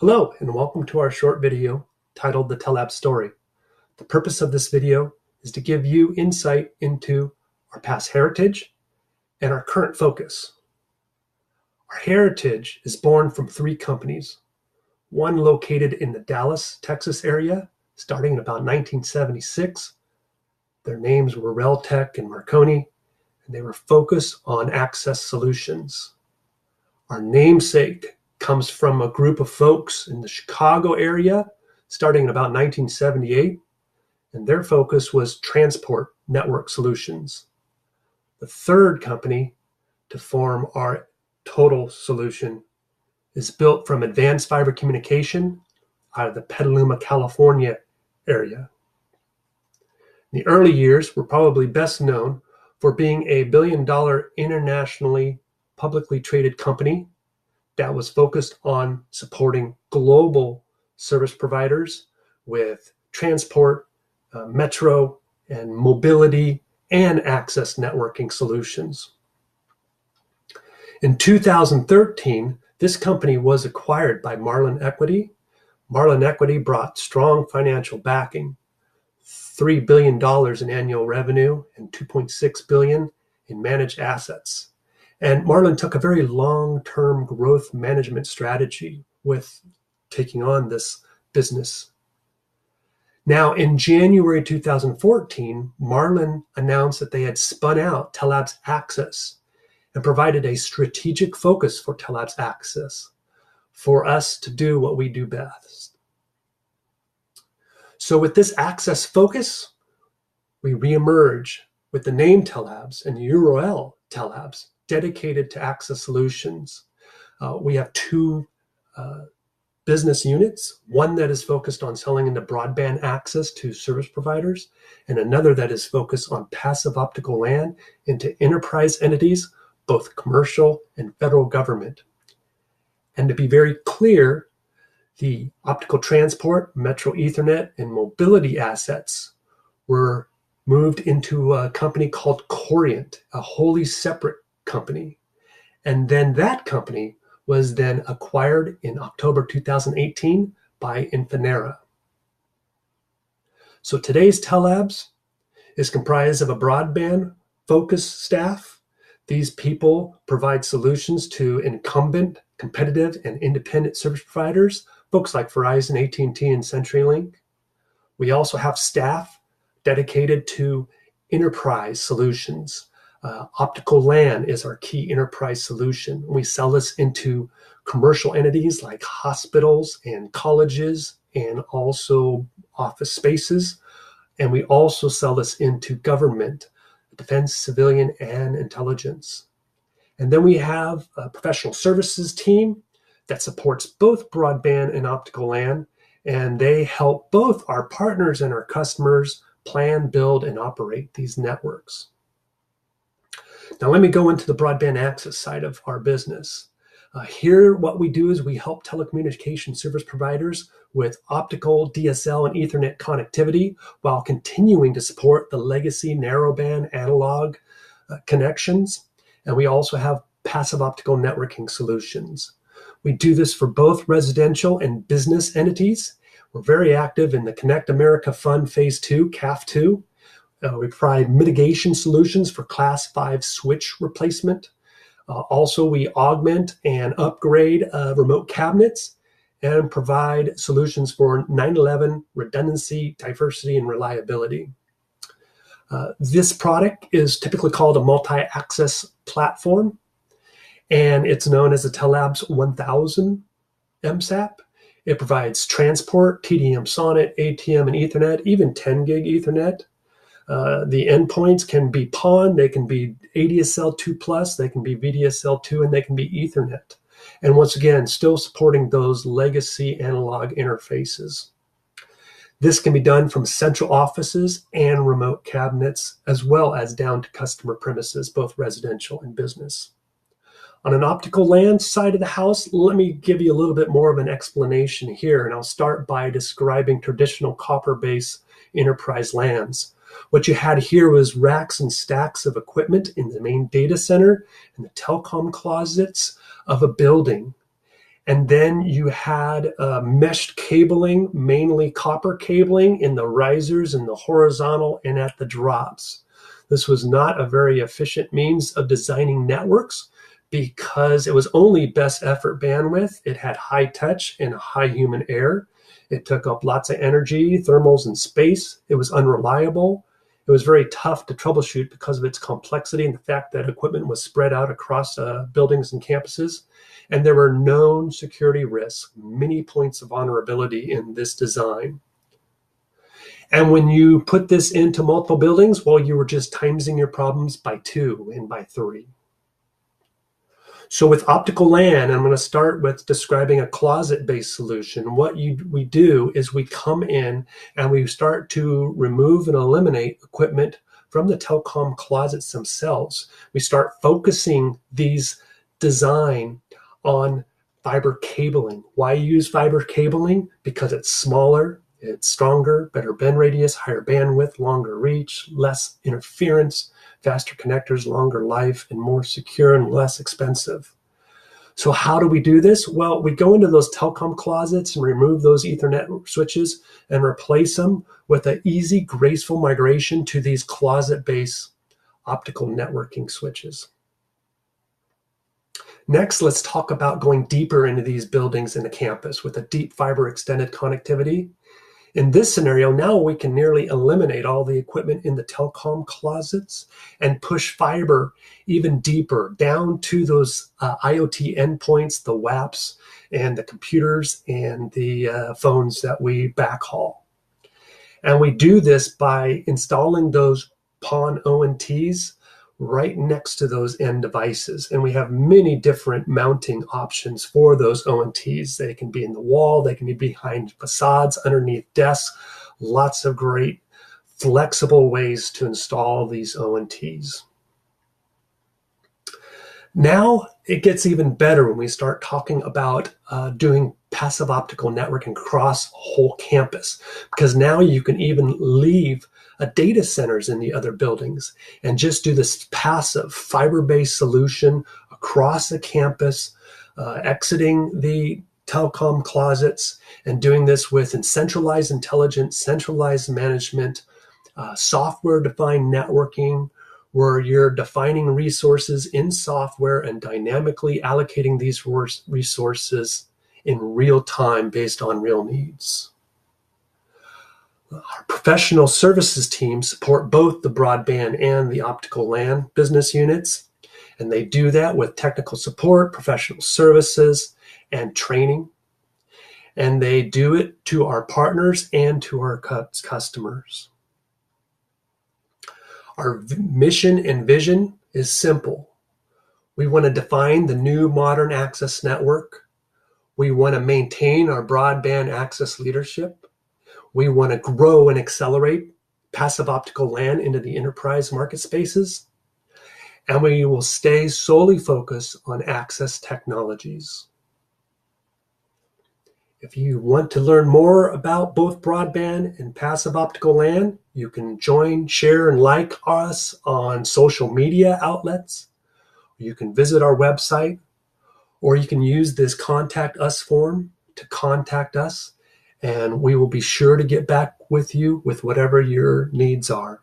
Hello, and welcome to our short video titled The Tellabs Story. The purpose of this video is to give you insight into our past heritage and our current focus. Our heritage is born from three companies, one located in the Dallas, Texas area, starting in about 1976. Their names were Reltec and Marconi, and they were focused on access solutions. Our namesake comes from a group of folks in the Chicago area starting in about 1978, and their focus was transport network solutions. The third company to form our total solution is built from advanced fiber communication out of the Petaluma, California area. In the early years, we're probably best known for being a billion-dollar internationally publicly traded company that was focused on supporting global service providers with transport, metro, and mobility and access networking solutions. In 2013, this company was acquired by Marlin Equity. Marlin Equity brought strong financial backing, $3 billion in annual revenue and $2.6 billion in managed assets. And Marlin took a very long-term growth management strategy with taking on this business. Now, in January 2014, Marlin announced that they had spun out Tellabs Access and provided a strategic focus for Tellabs Access for us to do what we do best. So with this access focus, we reemerge with the name Tellabs and URL Tellabs, dedicated to access solutions. We have two business units, one that is focused on selling into broadband access to service providers, and another that is focused on passive optical LAN into enterprise entities, both commercial and federal government. And to be very clear, the optical transport, metro Ethernet, and mobility assets were moved into a company called Corient, a wholly separate company. And then that company was then acquired in October 2018 by Infinera. So today's Tellabs is comprised of a broadband focused staff. These people provide solutions to incumbent, competitive, and independent service providers, folks like Verizon, AT&T, and CenturyLink. We also have staff dedicated to enterprise solutions. Optical LAN is our key enterprise solution. We sell this into commercial entities like hospitals and colleges and also office spaces. And we also sell this into government, defense, civilian, and intelligence. And then we have a professional services team that supports both broadband and optical LAN, and they help both our partners and our customers plan, build, and operate these networks. Now let me go into the broadband access side of our business. Here, what we do is we help telecommunication service providers with optical, DSL, and Ethernet connectivity while continuing to support the legacy narrowband analog connections. And we also have passive optical networking solutions. We do this for both residential and business entities. We're very active in the Connect America Fund Phase 2, CAF 2. We provide mitigation solutions for Class 5 switch replacement. Also, we augment and upgrade remote cabinets and provide solutions for 9/11 redundancy, diversity, and reliability. This product is typically called a multi-access platform, and it's known as the Tellabs 1000 MSAP. It provides transport, TDM SONET, ATM, and Ethernet, even 10 gig Ethernet. The endpoints can be PON, they can be ADSL2+, they can be VDSL2, and they can be Ethernet. And once again, still supporting those legacy analog interfaces. This can be done from central offices and remote cabinets, as well as down to customer premises, both residential and business. On an optical LAN side of the house, let me give you a little bit more of an explanation here, and I'll start by describing traditional copper-based enterprise LANs. What you had here was racks and stacks of equipment in the main data center and the telecom closets of a building. And then you had meshed cabling, mainly copper cabling in the risers and the horizontal and at the drops. This was not a very efficient means of designing networks because it was only best effort bandwidth. It had high touch and high human error. It took up lots of energy, thermals, and space. It was unreliable. It was very tough to troubleshoot because of its complexity and the fact that equipment was spread out across buildings and campuses. And there were known security risks, many points of vulnerability in this design. And when you put this into multiple buildings, well, you were just timesing your problems by 2 and by 3. So with optical LAN, I'm going to start with describing a closet-based solution. What we do is we come in and we start to remove and eliminate equipment from the telecom closets themselves. We start focusing these design on fiber cabling. Why use fiber cabling? Because it's smaller, it's stronger, better bend radius, higher bandwidth, longer reach, less interference, faster connectors, longer life, and more secure and less expensive. So how do we do this? Well, we go into those telecom closets and remove those Ethernet switches and replace them with an easy, graceful migration to these closet-based optical networking switches. Next, let's talk about going deeper into these buildings in the campus with a deep fiber extended connectivity. In this scenario, now we can nearly eliminate all the equipment in the telecom closets and push fiber even deeper down to those IoT endpoints, the WAPs, and the computers and the phones that we backhaul. And we do this by installing those PON ONTs right next to those end devices. And we have many different mounting options for those ONTs. They can be in the wall, they can be behind facades, underneath desks, lots of great flexible ways to install these ONTs. Now it gets even better when we start talking about doing passive optical networking across a whole campus, because now you can even leave data centers in the other buildings and just do this passive fiber-based solution across the campus, exiting the telecom closets and doing this with centralized intelligence, centralized management, software-defined networking, where you're defining resources in software and dynamically allocating these resources in real time based on real needs. Our professional services team support both the broadband and the optical LAN business units, and they do that with technical support, professional services, and training. And they do it to our partners and to our customers. Our mission and vision is simple. We want to define the new modern access network. We want to maintain our broadband access leadership. We want to grow and accelerate passive optical LAN into the enterprise market spaces. And we will stay solely focused on access technologies. If you want to learn more about both broadband and passive optical LAN, you can join, share, and like us on social media outlets. You can visit our website, or you can use this contact us form to contact us, and we will be sure to get back with you with whatever your needs are.